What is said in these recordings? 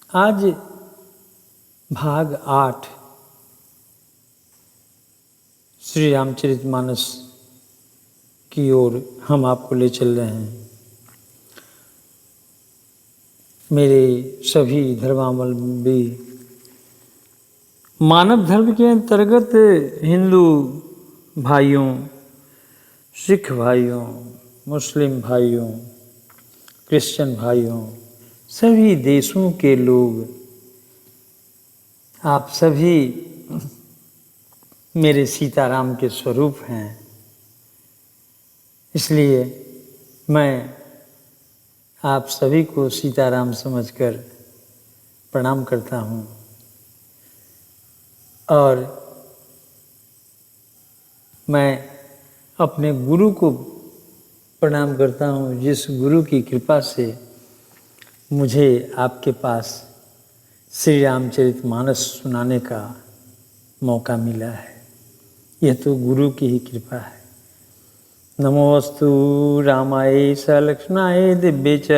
आज भाग 8 श्री रामचरितमानस की ओर हम आपको ले चल रहे हैं। मेरे सभी धर्मावलंबी मानव धर्म के अंतर्गत हिंदू भाइयों, सिख भाइयों, मुस्लिम भाइयों, क्रिश्चियन भाइयों, सभी देशों के लोग, आप सभी मेरे सीताराम के स्वरूप हैं। इसलिए मैं आप सभी को सीताराम समझकर प्रणाम करता हूँ और मैं अपने गुरु को प्रणाम करता हूँ, जिस गुरु की कृपा से मुझे आपके पास श्री रामचरितमानस सुनाने का मौका मिला है। यह तो गुरु की ही कृपा है। नमोस्तु रामाय स लक्ष्मणाय दिव्ये च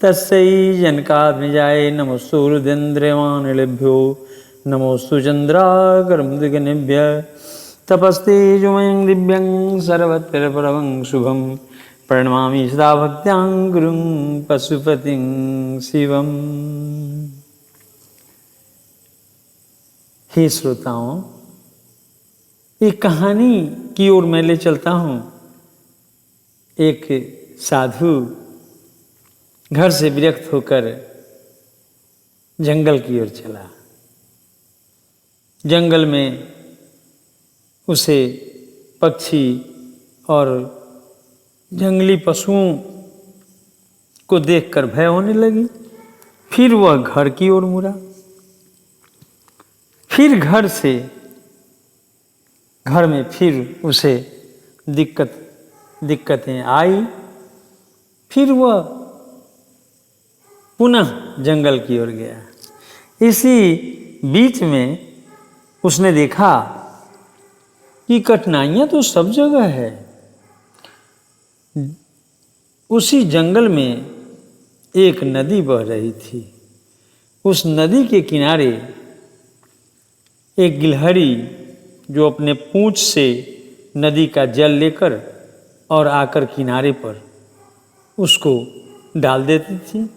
तस्यै जनकात्मजाय नमोस्तु रुद्रेन्द्रियमानिलेभ्यो नमोस्तु चन्द्राकरमुदगनेभ्यः तपस्ते जुमयं दिव्यं सर्वत्र शुभं प्रणमामि सदा भक्त्यां गुरुं पशुपतिं शिवम्। हे श्रोताओं, एक कहानी की ओर मैं ले चलता हूँ। एक साधु घर से विरक्त होकर जंगल की ओर चला। जंगल में उसे पक्षी और जंगली पशुओं को देखकर भय होने लगी। फिर वह घर की ओर मुड़ा। फिर घर में फिर उसे दिक्कतें आई। फिर वह पुनः जंगल की ओर गया। इसी बीच में उसने देखा कि कठिनाइयां तो सब जगह है। उसी जंगल में एक नदी बह रही थी। उस नदी के किनारे एक गिलहरी, जो अपने पूंछ से नदी का जल लेकर और आकर किनारे पर उसको डाल देती थी।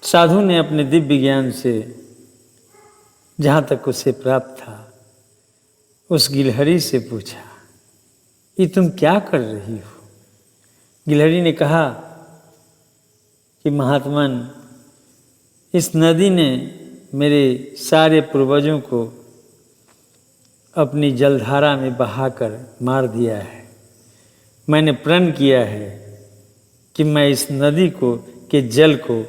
साधु ने अपने दिव्य ज्ञान से, जहाँ तक उसे प्राप्त था, उस गिलहरी से पूछा, ये तुम क्या कर रही हो? गिलहरी ने कहा कि महात्मन, इस नदी ने मेरे सारे पूर्वजों को अपनी जलधारा में बहाकर मार दिया है। मैंने प्रण किया है कि मैं इस नदी के जल को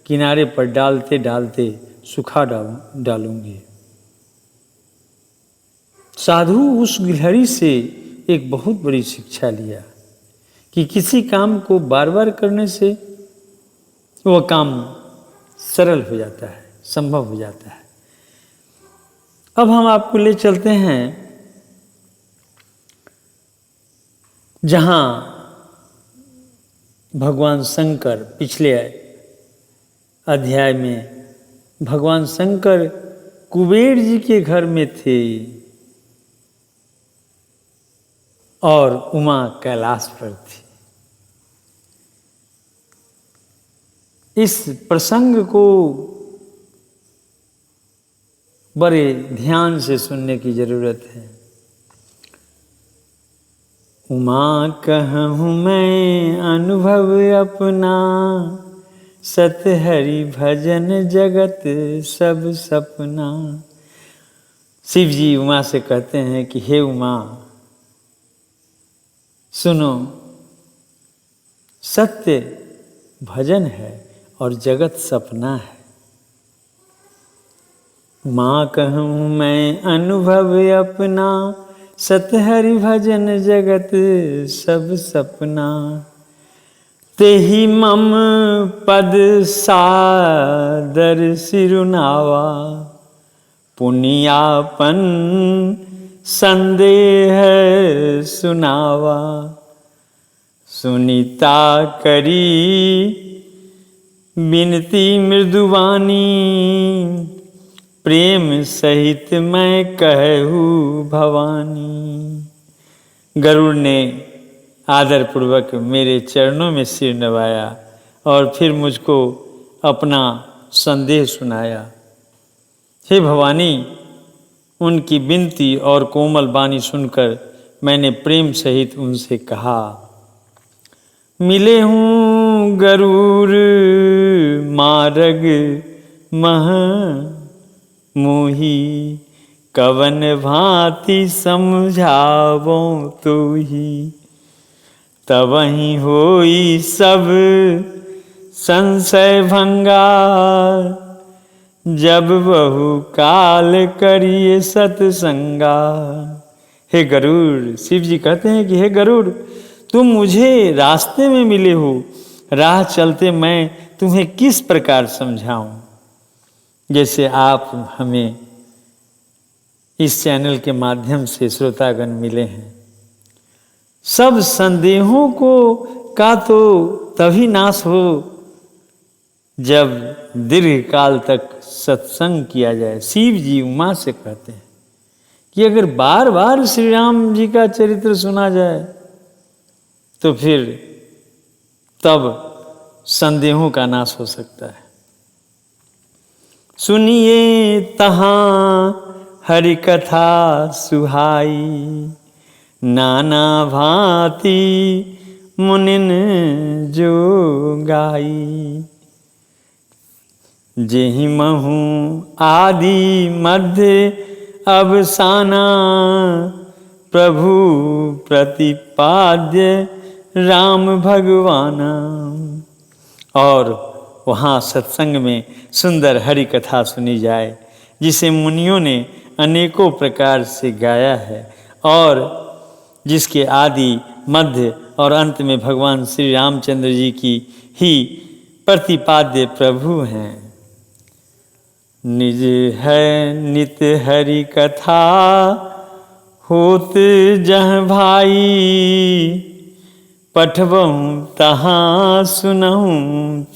किनारे पर डालते डालते सुखा डालूंगी। साधु उस गिलहरी से एक बहुत बड़ी शिक्षा लिया कि किसी काम को बार बार करने से वह काम सरल हो जाता है, संभव हो जाता है। अब हम आपको ले चलते हैं जहां भगवान शंकर, पिछले अध्याय में भगवान शंकर कुबेर जी के घर में थे और उमा कैलाश पर थी। इस प्रसंग को बड़े ध्यान से सुनने की जरूरत है। उमा कहूँ मैं अनुभव अपना, सत हरि भजन जगत सब सपना। शिव जी उमा से कहते हैं कि हे उमा, सुनो, सत्य भजन है और जगत सपना है। माँ कहूँ मैं अनुभव अपना, सत हरि भजन जगत सब सपना। तेहि मम पद सादर सिरुनावा, पुनियापन संदेह सुनावा। सुनीता करी बिनती मृदुवानी, प्रेम सहित मैं कहूँ भवानी। गरुड़ ने आदरपूर्वक मेरे चरणों में सिर नवाया और फिर मुझको अपना संदेह सुनाया। हे भवानी, उनकी विनती और कोमल वाणी सुनकर मैंने प्रेम सहित उनसे कहा, मिले हूँ गरुड़ मार्ग मह मोही, कवन भांति समझावो तो ही। तबहि होई सब संशय भंगा, जब बहु काल करिए सतसंगा। हे गरुड़, शिव जी कहते हैं कि हे गरुड़, तुम मुझे रास्ते में मिले हो, राह चलते मैं तुम्हें किस प्रकार समझाऊं। जैसे आप हमें इस चैनल के माध्यम से श्रोतागण मिले हैं, सब संदेहों का तो तभी नाश हो जब दीर्घ काल तक सत्संग किया जाए। शिव जी उमा से कहते हैं कि अगर बार बार श्री राम जी का चरित्र सुना जाए तो फिर तब संदेहों का नाश हो सकता है। सुनिए तहाँ हरि कथा सुहाई, नाना भांति मुनिन जो गाई। जेहि महु आदि मध्य अवसाना, प्रभु प्रतिपाद्य राम भगवाना। और वहाँ सत्संग में सुंदर हरि कथा सुनी जाए, जिसे मुनियों ने अनेकों प्रकार से गाया है और जिसके आदि मध्य और अंत में भगवान श्री रामचंद्र जी की ही प्रतिपाद्य प्रभु हैं। निज है नित हरि कथा होत जह भाई, पठबहु तहाँ सुनहु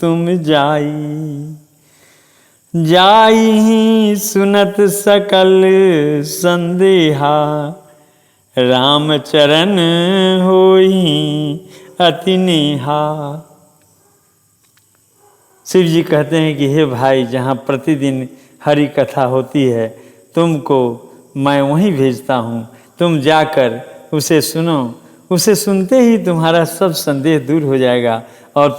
तुम जाई। जाई सुनत सकल संदेहा, राम चरण होई अति नेहा। शिव जी कहते हैं कि हे भाई, जहाँ प्रतिदिन हरि कथा होती है तुमको मैं वहीं भेजता हूँ, तुम जाकर उसे सुनो। उसे सुनते ही तुम्हारा सब संदेह दूर हो जाएगा और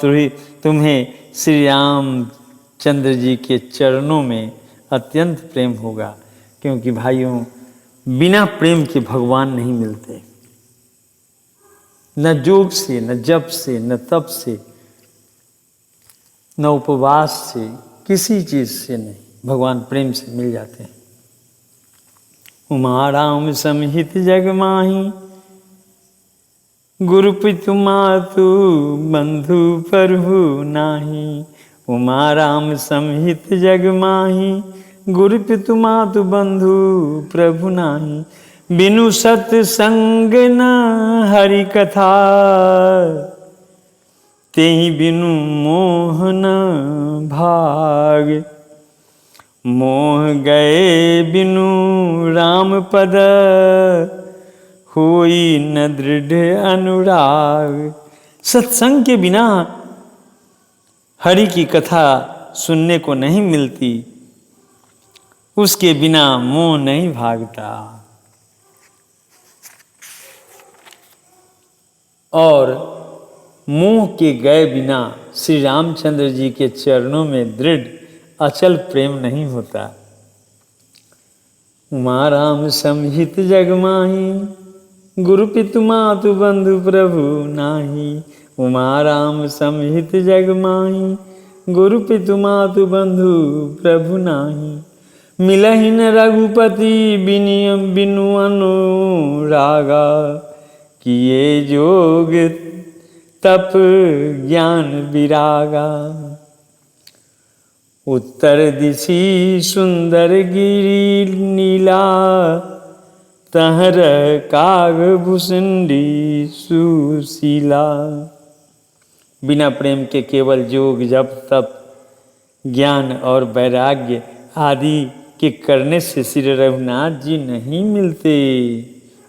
तुम्हें श्री रामचंद्र जी के चरणों में अत्यंत प्रेम होगा। क्योंकि भाइयों, बिना प्रेम के भगवान नहीं मिलते। न जोग से, न जप से, न तप से, न उपवास से, किसी चीज से नहीं, भगवान प्रेम से मिल जाते हैं। उमा राम समहित जग माही, गुरु पितु मातु बंधु प्रभु नाही। उमा राम समहित जग माही, गुरु पितु मातु बंधु प्रभु नाही। बिनु सत्संग न हरि कथा, तेहि बिनु मोह न भाग। मोह गए बिनु राम पद, होई न दृढ़ अनुराग। सत्संग के बिना हरि की कथा सुनने को नहीं मिलती, उसके बिना मोह नहीं भागता। और मोह के गए बिना श्री रामचंद्र जी के चरणों में दृढ़ अचल प्रेम नहीं होता। उमा राम समहित जग माही, गुरु पितु मातु बंधु प्रभु नाही। उमा राम समहित जग माही, गुरु पितु मातु बंधु प्रभु नाही। मिलहि न रघुपति बिनु अनुरागा, किए जोग तप ज्ञान विरागा। उत्तर दिशि सुंदर गिरि नीला, तहर काग भुसुंडी सुशीला। बिना प्रेम के केवल जोग जप तप ज्ञान और वैराग्य आदि के करने से श्री रघुनाथ जी नहीं मिलते।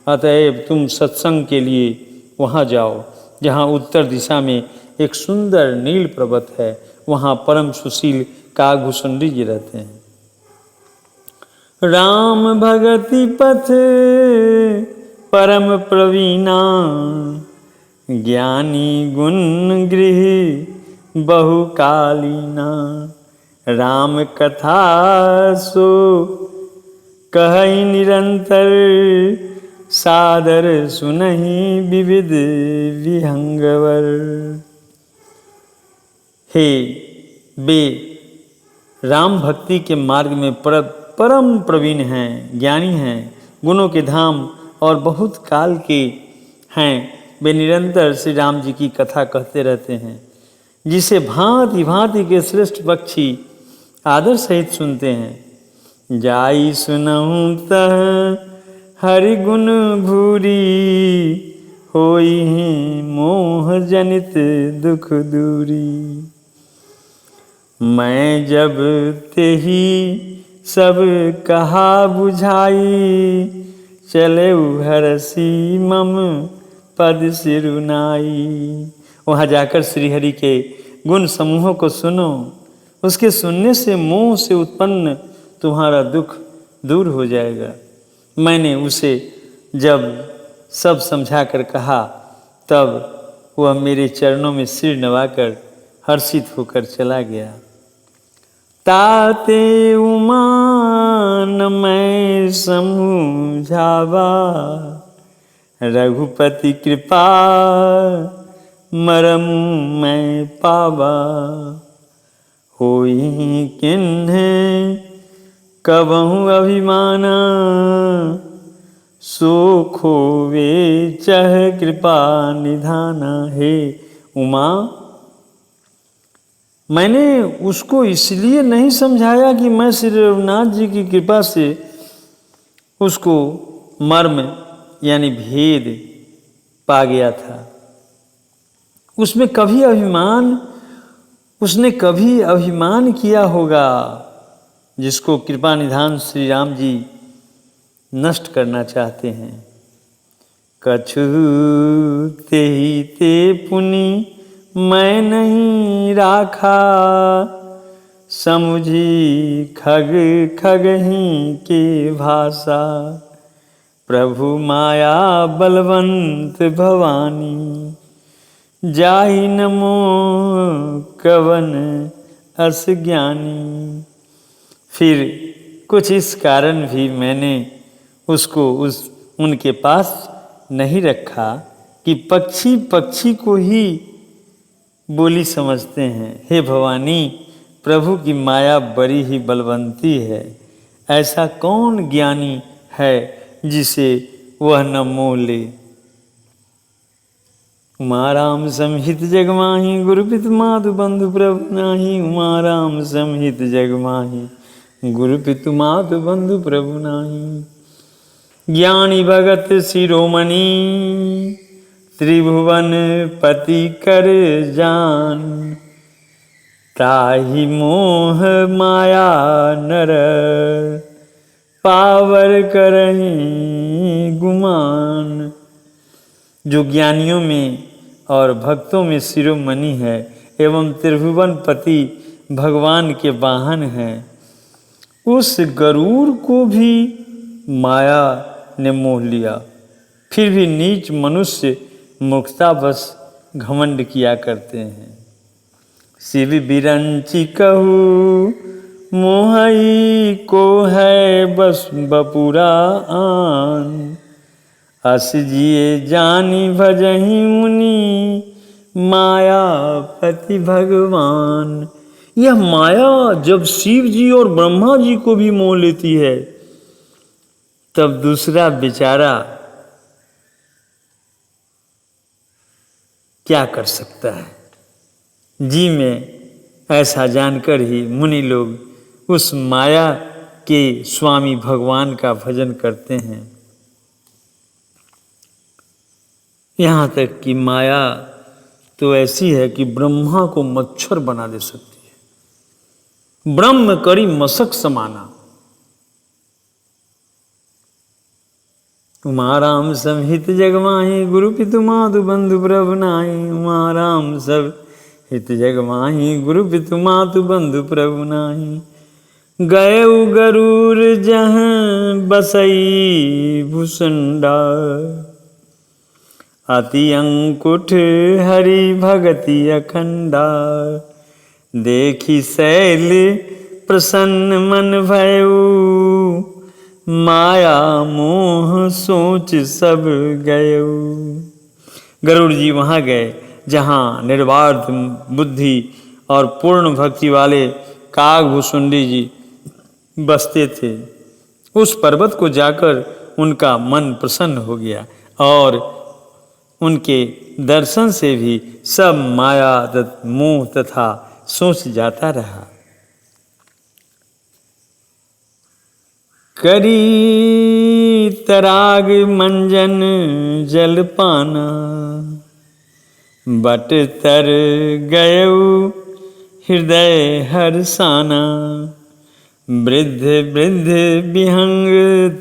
अतएव तुम सत्संग के लिए वहाँ जाओ, जहाँ उत्तर दिशा में एक सुंदर नील पर्वत है। वहाँ परम सुशील काकभूषणी जी रहते हैं। राम भगति पथ परम प्रवीणा, ज्ञानी गुण गृह बहुकालीना। राम कथा सो कहई निरंतर, सादर सुनहि विविध विहंगवर। हे वे राम भक्ति के मार्ग में परम प्रवीण हैं, ज्ञानी हैं, गुणों के धाम और बहुत काल के हैं। वे निरंतर श्री राम जी की कथा कहते रहते हैं, जिसे भांति भांति के श्रेष्ठ पक्षी आदर सहित सुनते हैं। जाई सुनहु तह हरि गुण भूरी, होई मोह जनित दुख दूरी। मैं जब तेही सब कहा बुझाई, चले हरसी मम पद सिरुनाई। वहाँ जाकर श्रीहरि के गुण समूहों को सुनो, उसके सुनने से मोह से उत्पन्न तुम्हारा दुख दूर हो जाएगा। मैंने उसे जब सब समझा कर कहा, तब वह मेरे चरणों में सिर नवाकर हर्षित होकर चला गया। ताते उमान मैं समझावा, रघुपति कृपा मरम मैं पावा। होई किन्हें कबहु अभिमाना, सो खोवे चह कृपा निधाना। हे उमा, मैंने उसको इसलिए नहीं समझाया कि मैं श्री रघुनाथ जी की कृपा से उसको मर्म यानी भेद पा गया था। उसने कभी अभिमान किया होगा, जिसको कृपा निधान श्री राम जी नष्ट करना चाहते हैं। कछु तेहि ते पुनि मैं नहीं राखा, समुझी खग खगही के भाषा। प्रभु माया बलवंत भवानी, जाहि नमो कवन अस ज्ञानी। फिर कुछ इस कारण भी मैंने उसको उनके पास नहीं रखा कि पक्षी पक्षी को ही बोली समझते हैं। हे भवानी, प्रभु की माया बड़ी ही बलवंती है। ऐसा कौन ज्ञानी है जिसे वह न मोह ले। उमाराम समहित जगमाही, गुरु पितु मातु बंधु प्रभु नाही। उमाराम समहित जगमाही, गुरु पितु मातु बंधु प्रभु नाही। ज्ञानी भगत शिरोमणि, त्रिभुवन पति कर जान। ताहि मोह माया नर, पावर करहि गुमान। जो ज्ञानियों में और भक्तों में शिरोमणि है एवं त्रिभुवन पति भगवान के वाहन हैं, उस गरुड़ को भी माया ने मोह लिया। फिर भी नीच मनुष्य मूर्खतावश घमंड किया करते हैं। शिव बिरंची कहू मोहई को है बस बपुरा आन। अस जिए जानी भजही मुनि, मायापति भगवान। यह माया जब शिव जी और ब्रह्मा जी को भी मोह लेती है, तब दूसरा बेचारा क्या कर सकता है। जी में ऐसा जानकर ही मुनि लोग उस माया के स्वामी भगवान का भजन करते हैं। यहाँ तक कि माया तो ऐसी है कि ब्रह्मा को मच्छर बना दे सकती है। ब्रह्म करी मसक समाना। उमा राम सब हित जगमाही गुरु पितु मातु बंधु प्रभु नाही। उमा राम सब हित जगमाही गुरु पितु मातु बंधु प्रभु नाही। गयउ गरूर जहाँ बसई भूसुंडा। अति अंकुठ हरि भगति अखंडा। देखी शैल प्रसन्न मन भयउ। माया मोह सोच सब गयउ। गरुड़ जी वहाँ गए जहाँ निर्बाध बुद्धि और पूर्ण भक्ति वाले काग भुसुंडी जी बसते थे। उस पर्वत को जाकर उनका मन प्रसन्न हो गया और उनके दर्शन से भी सब माया मोह तथा सोच जाता रहा। करी तराग मंजन जलपाना। बट तर गयउ हृदय हर्षाना। वृद्ध वृद्ध विहंग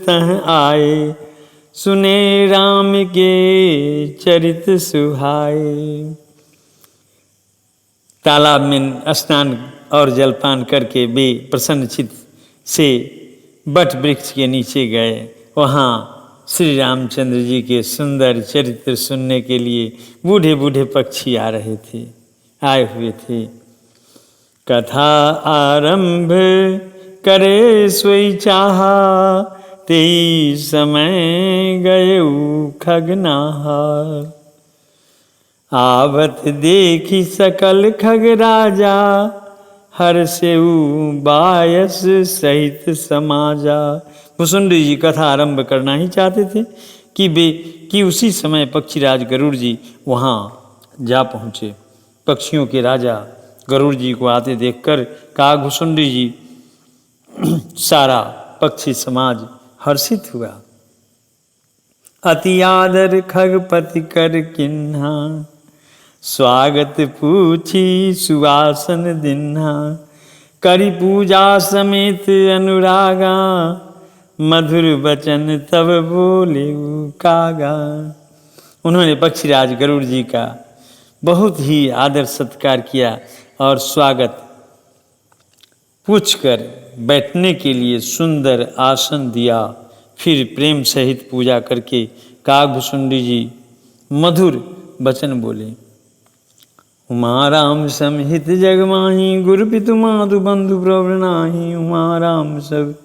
तह आए। सुने राम के चरित सुहाए। तालाब में स्नान और जलपान करके वे प्रसन्नचित्त से बट वृक्ष के नीचे गए। वहाँ श्री रामचंद्र जी के सुंदर चरित्र सुनने के लिए बूढ़े बूढ़े पक्षी आ रहे थे, आए हुए थे। कथा आरंभ करे सोई चाहा। तेई समय गयउ खगनाहा। आवत देखी सकल खग राजा। हर्षेउ बायस सहित समाजा। भुसुंडी जी कथा आरंभ करना ही चाहते थे कि उसी समय पक्षीराज गरुड़ जी वहाँ जा पहुँचे। पक्षियों के राजा गरुड़ जी को आते देखकर काग भुसुंडी जी सारा पक्षी समाज हर्षित हुआ। अति आदर खगपति कर किन्हा। स्वागत पूछी सुवासन दिन्हा। करी पूजा समेत अनुरागा। मधुर बचन तब बोले कागा। उन्होंने पक्षीराज गरुड़ जी का बहुत ही आदर सत्कार किया और स्वागत पूछकर बैठने के लिए सुंदर आसन दिया। फिर प्रेम सहित पूजा करके काग भुसुंडी जी मधुर वचन बोले। उमा राम समहित जग माही। गुरु पितु मातु बंधु प्रभु नाही। उमा राम सब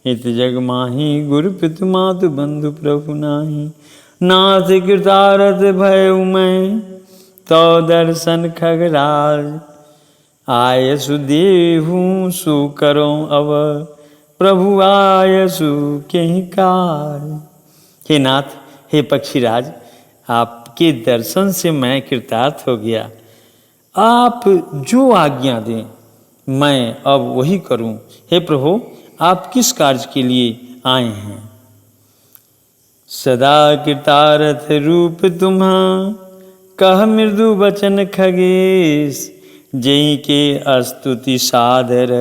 हित जग माही। गुरु पितु मातु बंधु प्रभु नाही। नाथ कृतारथ भयउ मैं। तो दर्शन खगराज। आयसु देहु सु करो अब। प्रभु आयसु केहि काज। हे नाथ, हे पक्षीराज, आपके दर्शन से मैं कृतार्थ हो गया। आप जो आज्ञा दें मैं अब वही करूं। हे प्रभु, आप किस कार्य के लिए आए हैं? सदा कृतारथ रूप तुम्हा। कह मृदु वचन खगेश। जई के स्तुति सादर।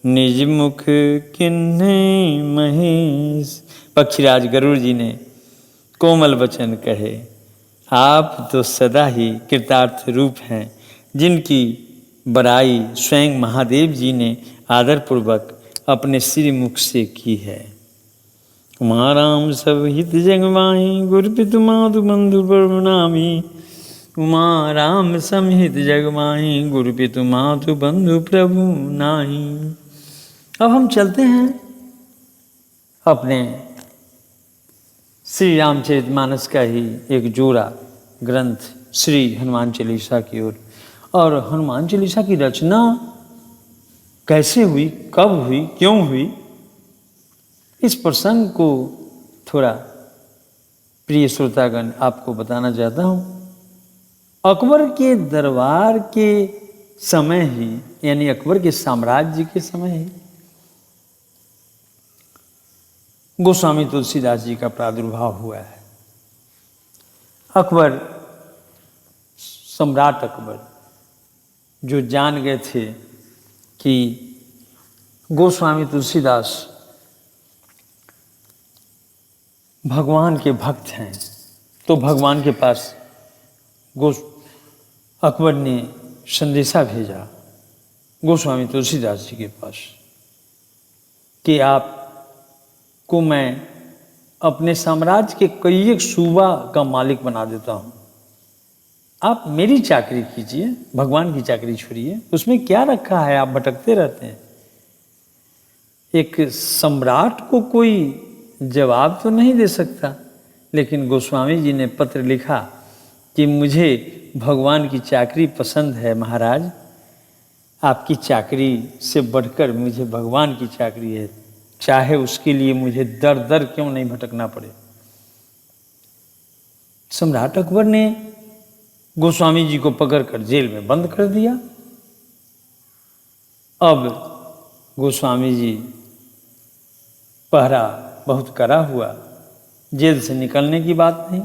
निज मुख किन्हे महेश। पक्षीराज गरुड़ जी ने कोमल वचन कहे। आप तो सदा ही कृतार्थ रूप हैं, जिनकी बड़ाई स्वयं महादेव जी ने आदरपूर्वक अपने श्री मुख से की है। उमा राम सब हित जग माही। गुरु पितु मातु बंधु प्रभु नामी। उमा राम समहित जग माही। गुरु पितु मातु बंधु प्रभु नाही। अब हम चलते हैं अपने श्री रामचरितमानस का ही एक जोड़ा ग्रंथ श्री हनुमान चालीसा की ओर। और हनुमान चालीसा की रचना कैसे हुई, कब हुई, क्यों हुई, इस प्रसंग को थोड़ा प्रिय श्रोतागण आपको बताना चाहता हूँ। अकबर के दरबार के समय ही, यानी अकबर के साम्राज्य के समय ही गोस्वामी तुलसीदास जी का प्रादुर्भाव हुआ है। अकबर, सम्राट अकबर, जो जान गए थे कि गोस्वामी तुलसीदास भगवान के भक्त हैं, तो भगवान के पास अकबर ने संदेशा भेजा गोस्वामी तुलसीदास जी के पास कि आपको मैं अपने साम्राज्य के कई एक सूबा का मालिक बना देता हूँ, आप मेरी चाकरी कीजिए, भगवान की चाकरी छोड़िए, उसमें क्या रखा है, आप भटकते रहते हैं। एक सम्राट को कोई जवाब तो नहीं दे सकता, लेकिन गोस्वामी जी ने पत्र लिखा कि मुझे भगवान की चाकरी पसंद है महाराज, आपकी चाकरी से बढ़कर मुझे भगवान की चाकरी है, चाहे उसके लिए मुझे दर दर क्यों नहीं भटकना पड़े। सम्राट अकबर ने गोस्वामी जी को पकड़कर जेल में बंद कर दिया। अब गोस्वामी जी पहरा बहुत कड़ा हुआ, जेल से निकलने की बात नहीं।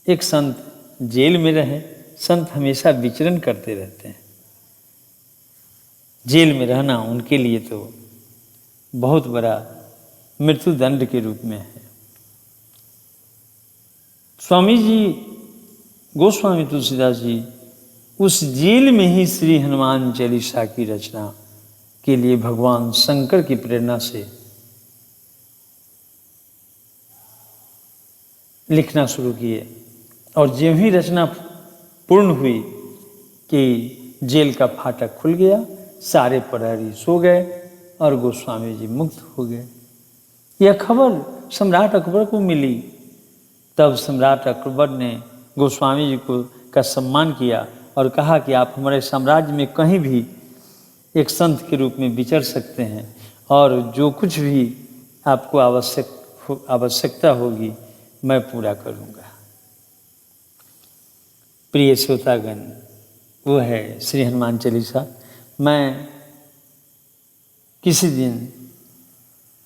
एक संत जेल में रहे, संत हमेशा विचरण करते रहते हैं, जेल में रहना उनके लिए तो बहुत बड़ा मृत्युदंड के रूप में है। स्वामी जी गोस्वामी तुलसीदास जी उस जेल में ही श्री हनुमान चालीसा की रचना के लिए भगवान शंकर की प्रेरणा से लिखना शुरू किए, और ज्यों ही रचना पूर्ण हुई कि जेल का फाटक खुल गया, सारे प्रहरी सो गए और गोस्वामी जी मुक्त हो गए। यह खबर सम्राट अकबर को मिली, तब सम्राट अकबर ने गोस्वामी जी का सम्मान किया और कहा कि आप हमारे साम्राज्य में कहीं भी एक संत के रूप में विचर सकते हैं, और जो कुछ भी आपको आवश्यकता होगी मैं पूरा करूँगा। प्रिय श्रोतागण, वो है श्री हनुमान चालीसा। मैं किसी दिन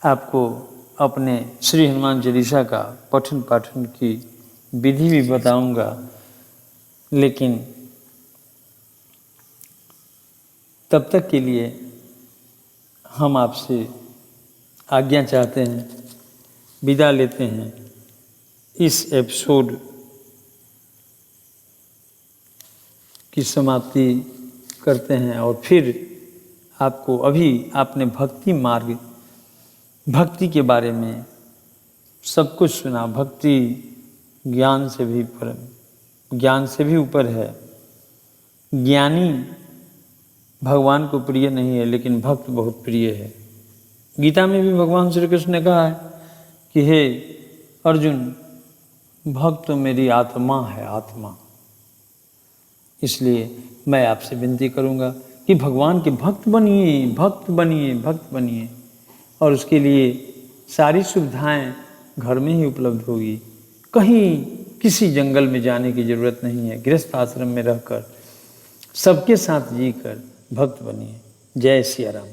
आपको अपने श्री हनुमान चालीसा का पठन पाठन की विधि भी बताऊंगा, लेकिन तब तक के लिए हम आपसे आज्ञा चाहते हैं, विदा लेते हैं। इस एपिसोड की समाप्ति करते हैं और फिर आपको अभी आपने भक्ति मार्ग, भक्ति के बारे में सब कुछ सुना। भक्ति ज्ञान से भी ज्ञान से भी ऊपर है। ज्ञानी भगवान को प्रिय नहीं है, लेकिन भक्त बहुत प्रिय है। गीता में भी भगवान श्री कृष्ण ने कहा है कि हे अर्जुन, भक्त मेरी आत्मा है, आत्मा। इसलिए मैं आपसे विनती करूंगा कि भगवान के भक्त बनिए, भक्त बनिए, भक्त बनिए, और उसके लिए सारी सुविधाएं घर में ही उपलब्ध होगी। कहीं किसी जंगल में जाने की जरूरत नहीं है। गृहस्थ आश्रम में रहकर सबके साथ जीकर भक्त बनिए। जय सिया राम।